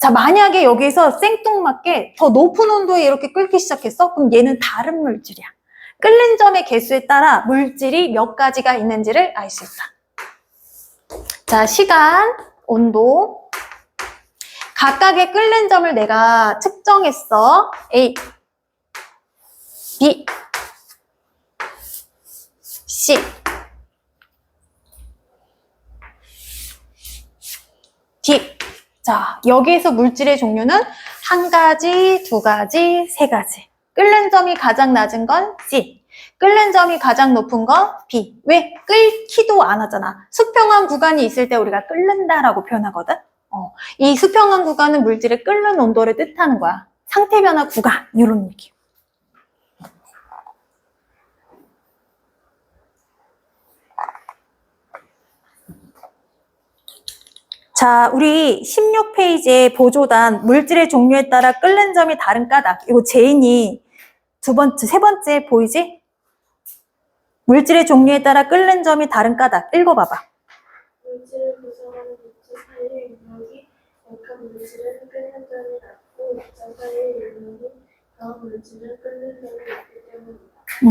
자, 만약에 여기서 생뚱맞게 더 높은 온도에 이렇게 끓기 시작했어? 그럼 얘는 다른 물질이야. 끓는 점의 개수에 따라 물질이 몇 가지가 있는지를 알 수 있다. 자, 시간, 온도. 각각의 끓는 점을 내가 측정했어. A, B, C, D. 자, 여기에서 물질의 종류는 한 가지, 두 가지, 세 가지. 끓는 점이 가장 낮은 건 C. 끓는 점이 가장 높은 건 B. 왜? 끓기도 안 하잖아. 수평한 구간이 있을 때 우리가 끓는다라고 표현하거든. 이 수평한 구간은 물질의 끓는 온도를 뜻하는 거야. 상태 변화 구간, 이런 느낌. 자, 우리 16페이지에 보조단 물질의 종류에 따라 끓는 점이 다른 까닭. 이거 제인이 세 번째 보이지? 물질의 종류에 따라 끓는 점이 다른 까닭. 읽어봐봐. 물질을 구성하는 물질 사이의 영역이 약한 물질은 끓는 점이 낮고 입자 사이의 영역이 강한 물질은 끓는 점이 높기 때문이다. 그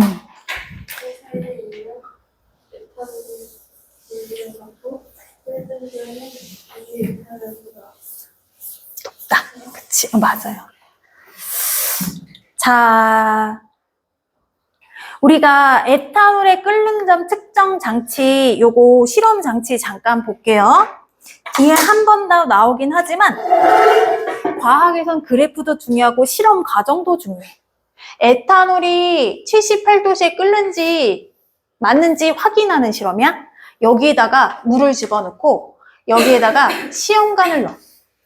사이의 영역, 에탄올이 갖고 끓는 점은 아주 에탄올이다. 그치, 맞아요. 자, 우리가 에탄올의 끓는 점 측정 장치, 요거 실험 장치 잠깐 볼게요. 뒤에 한 번 더 나오긴 하지만 과학에선 그래프도 중요하고 실험 과정도 중요해. 에탄올이 78도씨에 끓는지 맞는지 확인하는 실험이야. 여기에다가 물을 집어넣고 여기에다가 시험관을 넣어.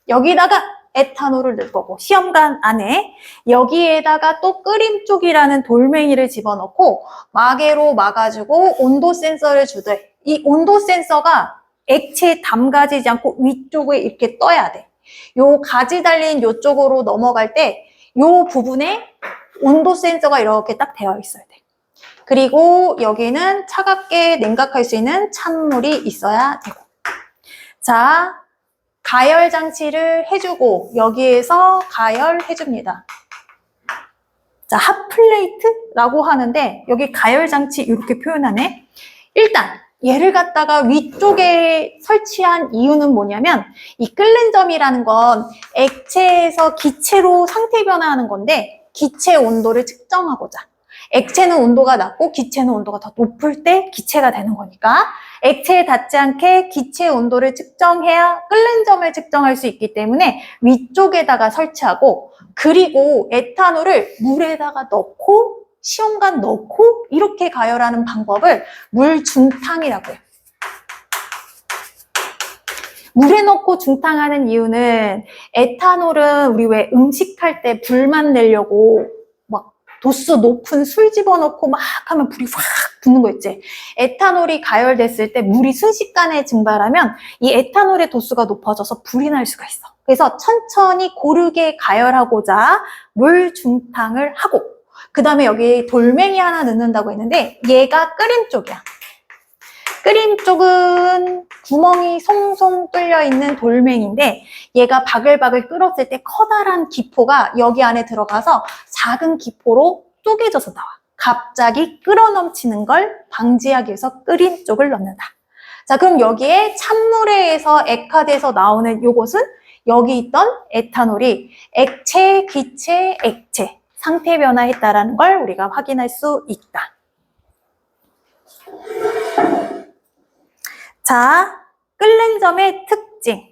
여기다가 에탄올을 넣을 거고 시험관 안에 여기에다가 또 끓임쪽이라는 돌멩이를 집어넣고 마개로 막아주고 온도 센서를 주되 이 온도 센서가 액체에 담가지지 않고 위쪽에 이렇게 떠야 돼. 요 가지 달린 요쪽으로 넘어갈 때 요 부분에 온도 센서가 이렇게 딱 되어 있어야 돼. 그리고 여기는 차갑게 냉각할 수 있는 찬물이 있어야 되고. 자, 가열 장치를 해주고 여기에서 가열해줍니다. 자, 핫플레이트라고 하는데 여기 가열 장치 이렇게 표현하네. 일단 얘를 갖다가 위쪽에 설치한 이유는 뭐냐면 이 끓는 점이라는 건 액체에서 기체로 상태 변화하는 건데 기체 온도를 측정하고자. 액체는 온도가 낮고 기체는 온도가 더 높을 때 기체가 되는 거니까 액체에 닿지 않게 기체 온도를 측정해야 끓는 점을 측정할 수 있기 때문에 위쪽에다가 설치하고 그리고 에탄올을 물에다가 넣고 시험관 넣고 이렇게 가열하는 방법을 물 중탕이라고 해요. 물에 넣고 중탕하는 이유는 에탄올은 우리 왜 음식할 때 불만 내려고 막 도수 높은 술 집어넣고 막 하면 불이 확 붙는 거 있지. 에탄올이 가열됐을 때 물이 순식간에 증발하면 이 에탄올의 도수가 높아져서 불이 날 수가 있어. 그래서 천천히 고르게 가열하고자 물 중탕을 하고 그 다음에 여기 돌멩이 하나 넣는다고 했는데 얘가 끓임 쪽이야. 끓임 쪽은 구멍이 송송 뚫려 있는 돌멩이인데 얘가 바글바글 끓었을 때 커다란 기포가 여기 안에 들어가서 작은 기포로 쪼개져서 나와. 갑자기 끓어 넘치는 걸 방지하기 위해서 끓임 쪽을 넣는다. 자, 그럼 여기에 찬물에 의해서 액화돼서 나오는 요것은 여기 있던 에탄올이 액체, 기체, 액체 상태 변화했다라는 걸 우리가 확인할 수 있다. 자, 끓는 점의 특징.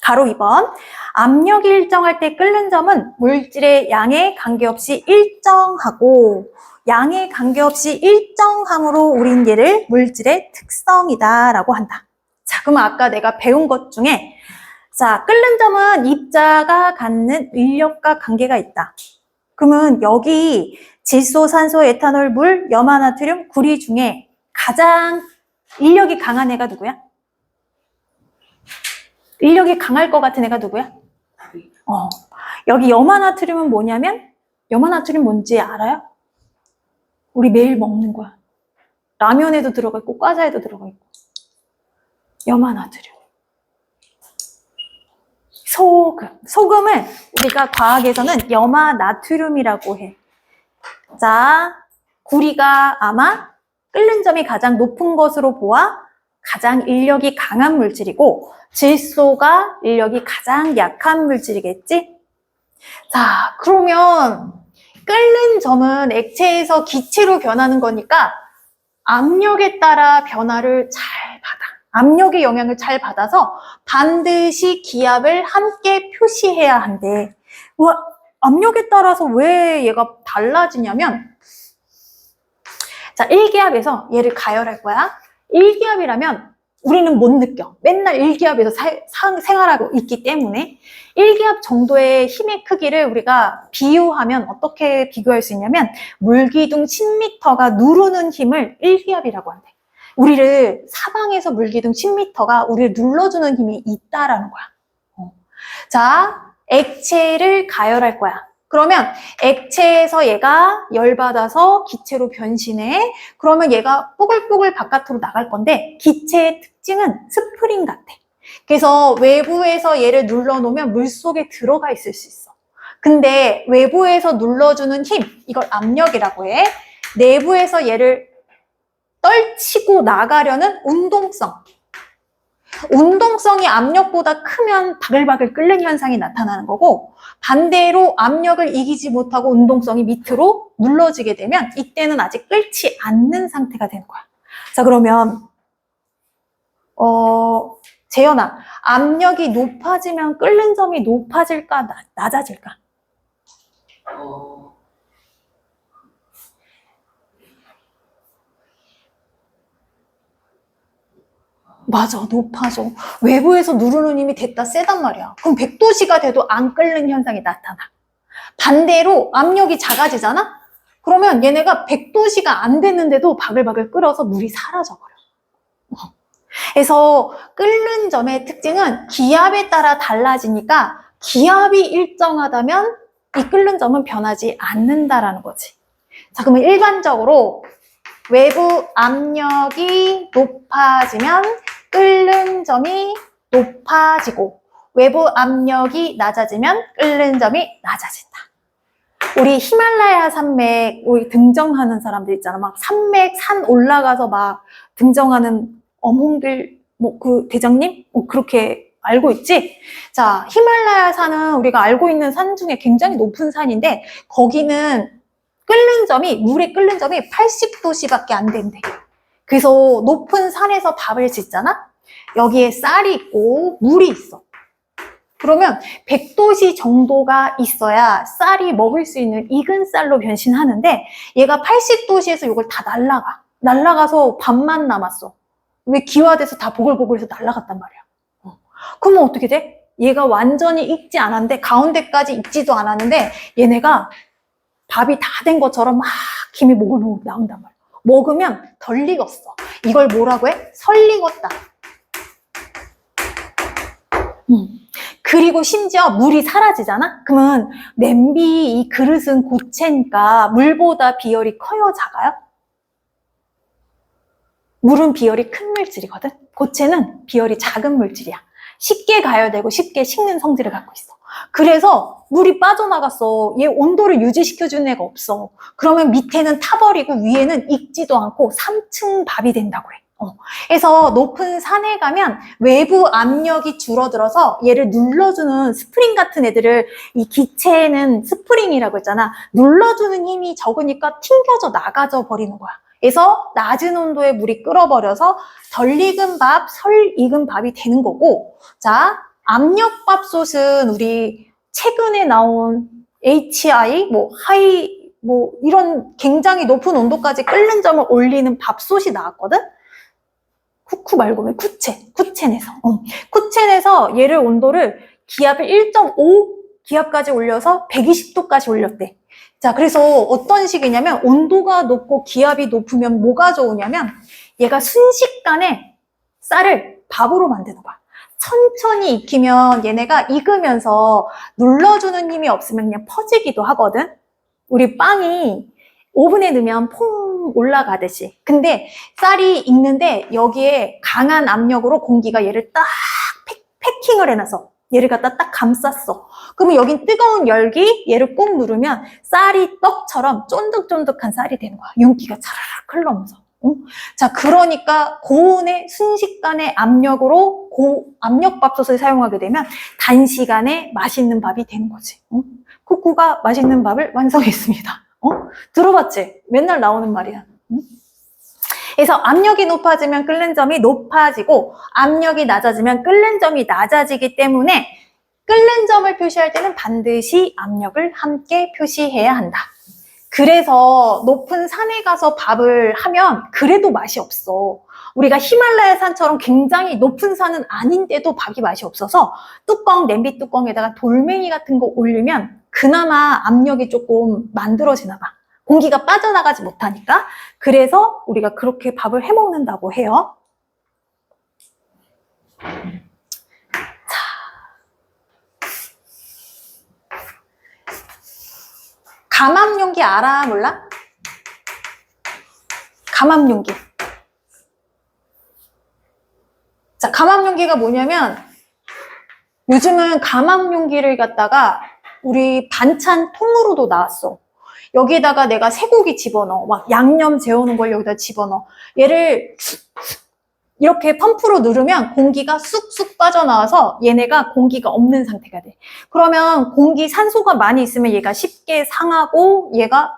가로 2번. 압력이 일정할 때 끓는 점은 물질의 양에 관계없이 일정하고 양에 관계없이 일정함으로 우린 얘를 물질의 특성이다 라고 한다. 자, 그럼 아까 내가 배운 것 중에 자, 끓는 점은 입자가 갖는 인력과 관계가 있다. 그러면 여기 질소, 산소, 에탄올, 물, 염화나트륨, 구리 중에 가장 인력이 강한 애가 누구야? 인력이 강할 것 같은 애가 누구야? 여기 염화나트륨은 뭐냐면 염화나트륨 뭔지 알아요? 우리 매일 먹는 거야. 라면에도 들어가 있고 과자에도 들어가 있고. 염화나트륨. 소금을 우리가 과학에서는 염화 나트륨이라고 해. 자, 구리가 아마 끓는 점이 가장 높은 것으로 보아 가장 인력이 강한 물질이고, 질소가 인력이 가장 약한 물질이겠지? 자, 그러면 끓는 점은 액체에서 기체로 변하는 거니까 압력에 따라 변화를 잘 받아. 압력의 영향을 잘 받아서 반드시 기압을 함께 표시해야 한대. 와, 압력에 따라서 왜 얘가 달라지냐면, 자, 1기압에서 얘를 가열할 거야. 1기압이라면 우리는 못 느껴. 맨날 1기압에서 생활하고 있기 때문에 1기압 정도의 힘의 크기를 우리가 비유하면 어떻게 비교할 수 있냐면, 물기둥 10m가 누르는 힘을 1기압이라고 한대. 우리를 사방에서 물기둥 10m가 우리를 눌러주는 힘이 있다라는 거야. 자, 액체를 가열할 거야. 그러면 액체에서 얘가 열받아서 기체로 변신해. 그러면 얘가 뽀글뽀글 바깥으로 나갈 건데, 기체의 특징은 스프링 같아. 그래서 외부에서 얘를 눌러놓으면 물속에 들어가 있을 수 있어. 근데 외부에서 눌러주는 힘, 이걸 압력이라고 해. 내부에서 얘를 떨치고 나가려는 운동성. 운동성이 압력보다 크면 바글바글 끓는 현상이 나타나는 거고, 반대로 압력을 이기지 못하고 운동성이 밑으로 눌러지게 되면 이때는 아직 끓지 않는 상태가 되는 거야. 자, 그러면 재현아, 압력이 높아지면 끓는 점이 높아질까 낮아질까? 맞아, 높아져. 외부에서 누르는 힘이 됐다 세단 말이야. 그럼 100도씨가 돼도 안 끓는 현상이 나타나. 반대로 압력이 작아지잖아? 그러면 얘네가 100도씨가 안 됐는데도 바글바글 끓어서 물이 사라져버려. 그래서 끓는 점의 특징은 기압에 따라 달라지니까, 기압이 일정하다면 이 끓는 점은 변하지 않는다라는 거지. 자, 그러면 일반적으로 외부 압력이 높아지면 끓는 점이 높아지고, 외부 압력이 낮아지면 끓는 점이 낮아진다. 우리 히말라야 산맥 우리 등정하는 사람들 있잖아. 막 산맥 산 올라가서 막 등정하는 어몽길 그 대장님 그렇게 알고 있지? 자, 히말라야 산은 우리가 알고 있는 산 중에 굉장히 높은 산인데, 거기는 끓는 점이, 물의 끓는 점이 80도씨밖에 안 된대. 그래서 높은 산에서 밥을 짓잖아? 여기에 쌀이 있고 물이 있어. 그러면 100도씨 정도가 있어야 쌀이 먹을 수 있는 익은 쌀로 변신하는데, 얘가 80도씨에서 이걸 다 날아가서 밥만 남았어. 왜 기화돼서 다 보글보글해서 날아갔단 말이야. 그러면 어떻게 돼? 얘가 완전히 익지 않았는데, 가운데까지 익지도 않았는데, 얘네가 밥이 다 된 것처럼 막 김이 모글모글 나온단 말이야. 먹으면 덜 익었어. 이걸 뭐라고 해? 설익었다. 그리고 심지어 물이 사라지잖아? 그러면 냄비 이 그릇은 고체니까 물보다 비열이 커요, 작아요? 물은 비열이 큰 물질이거든? 고체는 비열이 작은 물질이야. 쉽게 가열되고 쉽게 식는 성질을 갖고 있어. 그래서 물이 빠져나갔어. 얘 온도를 유지시켜주는 애가 없어. 그러면 밑에는 타버리고 위에는 익지도 않고 3층 밥이 된다고 해. 그래서 높은 산에 가면 외부 압력이 줄어들어서 얘를 눌러주는 스프링 같은 애들을, 이 기체에는 스프링이라고 했잖아. 눌러주는 힘이 적으니까 튕겨져 나가져 버리는 거야. 그래서 낮은 온도에 물이 끓어버려서 덜 익은 밥, 설 익은 밥이 되는 거고, 자, 압력밥솥은 우리 최근에 나온 HI, 이런 굉장히 높은 온도까지 끓는 점을 올리는 밥솥이 나왔거든? 쿠쿠 말고 왜 쿠첸에서. 쿠첸에서 얘를 온도를 기압을 1.5 기압까지 올려서 120도까지 올렸대. 자, 그래서 어떤 식이냐면, 온도가 높고 기압이 높으면 뭐가 좋으냐면, 얘가 순식간에 쌀을 밥으로 만드는 거야. 천천히 익히면 얘네가 익으면서 눌러주는 힘이 없으면 그냥 퍼지기도 하거든. 우리 빵이 오븐에 넣으면 퐁 올라가듯이. 근데 쌀이 익는데 여기에 강한 압력으로 공기가 얘를 딱 패킹을 해놔서 얘를 갖다 딱 감쌌어. 그러면 여긴 뜨거운 열기, 얘를 꾹 누르면 쌀이 떡처럼 쫀득쫀득한 쌀이 되는 거야. 윤기가 차라락 흘러오면서. 자, 그러니까 고온의 순식간의 압력으로 고압력밥솥을 사용하게 되면 단시간에 맛있는 밥이 되는 거지. 쿠쿠가 맛있는 밥을 완성했습니다. 들어봤지? 맨날 나오는 말이야. 그래서 압력이 높아지면 끓는 점이 높아지고 압력이 낮아지면 끓는 점이 낮아지기 때문에 끓는 점을 표시할 때는 반드시 압력을 함께 표시해야 한다. 그래서 높은 산에 가서 밥을 하면 그래도 맛이 없어. 우리가 히말라야 산처럼 굉장히 높은 산은 아닌데도 밥이 맛이 없어서 냄비 뚜껑에다가 돌멩이 같은 거 올리면 그나마 압력이 조금 만들어지나 봐. 공기가 빠져나가지 못하니까. 그래서 우리가 그렇게 밥을 해 먹는다고 해요. 감압용기 알아? 몰라? 감압용기. 자, 감압용기가 뭐냐면 요즘은 감압용기를 갖다가 우리 반찬 통으로도 나왔어. 여기다가 내가 쇠고기 집어넣어. 막 양념 재우는 걸 여기다 집어넣어. 얘를 이렇게 펌프로 누르면 공기가 쑥쑥 빠져나와서 얘네가 공기가 없는 상태가 돼. 그러면 산소가 많이 있으면 얘가 쉽게 상하고 얘가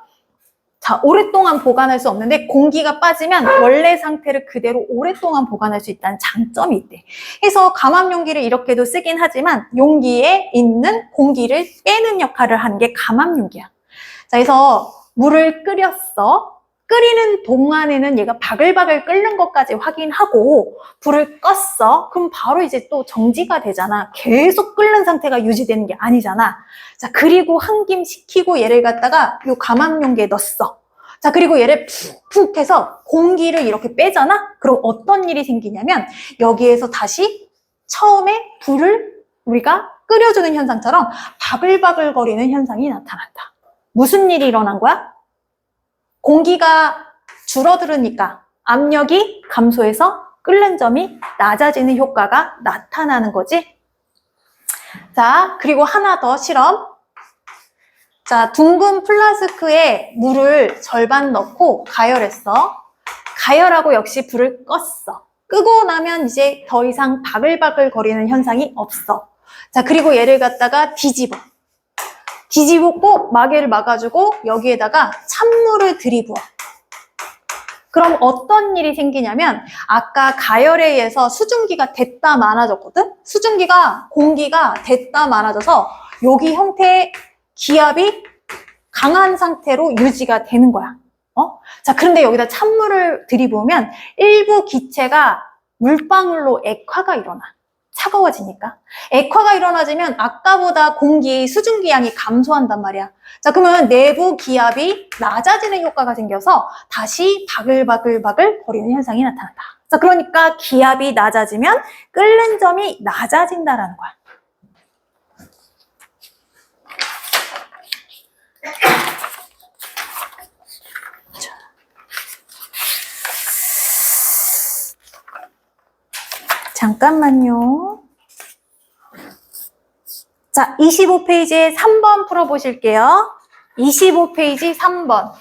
오랫동안 보관할 수 없는데 공기가 빠지면 원래 상태를 그대로 오랫동안 보관할 수 있다는 장점이 있대. 그래서 감압용기를 이렇게도 쓰긴 하지만 용기에 있는 공기를 빼는 역할을 하는 게 감압용기야. 자, 그래서 물을 끓였어. 끓이는 동안에는 얘가 바글바글 끓는 것까지 확인하고 불을 껐어. 그럼 바로 이제 또 정지가 되잖아. 계속 끓는 상태가 유지되는 게 아니잖아. 자, 그리고 한 김 식히고 얘를 갖다가 요 감압용기에 넣었어. 자, 그리고 얘를 푹푹 해서 공기를 이렇게 빼잖아? 그럼 어떤 일이 생기냐면 여기에서 다시 처음에 불을 우리가 끓여주는 현상처럼 바글바글 거리는 현상이 나타난다. 무슨 일이 일어난 거야? 공기가 줄어들으니까 압력이 감소해서 끓는 점이 낮아지는 효과가 나타나는 거지. 자, 그리고 하나 더 실험. 자, 둥근 플라스크에 물을 절반 넣고 가열했어. 가열하고 역시 불을 껐어. 끄고 나면 이제 더 이상 바글바글 거리는 현상이 없어. 자, 그리고 얘를 갖다가 뒤집어. 꼭 마개를 막아주고 여기에다가 찬물을 들이부어. 그럼 어떤 일이 생기냐면 아까 가열에 의해서 수증기가 됐다 많아졌거든? 수증기가 공기가 됐다 많아져서 여기 형태의 기압이 강한 상태로 유지가 되는 거야. 자, 그런데 여기다 찬물을 들이부으면 일부 기체가 물방울로 액화가 일어나. 차가워지니까. 액화가 일어나지면 아까보다 공기 수증기 양이 감소한단 말이야. 자, 그러면 내부 기압이 낮아지는 효과가 생겨서 다시 바글바글 거리는 현상이 나타난다. 자, 그러니까 기압이 낮아지면 끓는 점이 낮아진다라는 거야. 잠깐만요. 자, 25페이지에 3번 풀어보실게요. 25페이지 3번.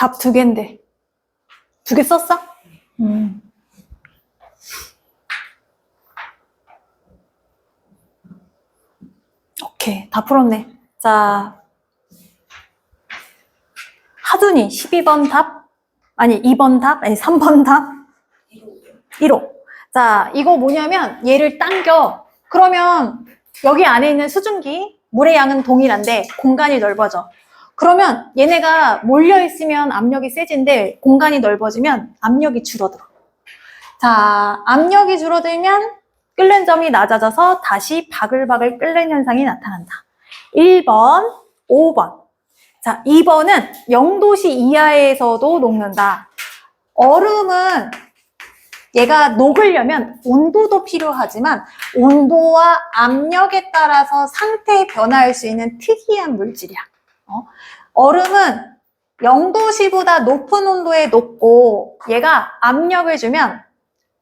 답 2개인데. 2개 썼어? 오케이. 다 풀었네. 자. 하준이 12번 답? 아니, 2번 답? 아니, 3번 답? 1호. 자, 이거 뭐냐면 얘를 당겨. 그러면 여기 안에 있는 수증기, 물의 양은 동일한데 공간이 넓어져. 그러면 얘네가 몰려있으면 압력이 세진데 공간이 넓어지면 압력이 줄어들어. 자, 압력이 줄어들면 끓는 점이 낮아져서 다시 바글바글 끓는 현상이 나타난다. 1번, 5번. 자, 2번은 0도씨 이하에서도 녹는다. 얼음은 얘가 녹으려면 온도도 필요하지만 온도와 압력에 따라서 상태에 변화할 수 있는 특이한 물질이야. 얼음은 0도씨보다 높은 온도에 녹고 얘가 압력을 주면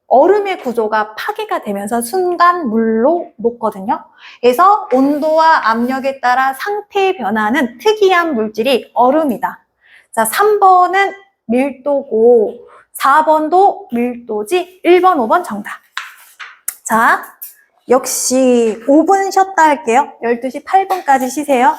얼음의 구조가 파괴가 되면서 순간 물로 녹거든요. 그래서 온도와 압력에 따라 상태에 변화하는 특이한 물질이 얼음이다. 자, 3번은 밀도고 4번도 밀도지. 1번, 5번 정답. 자, 역시 5분 쉬었다 할게요. 12시 8분까지 쉬세요.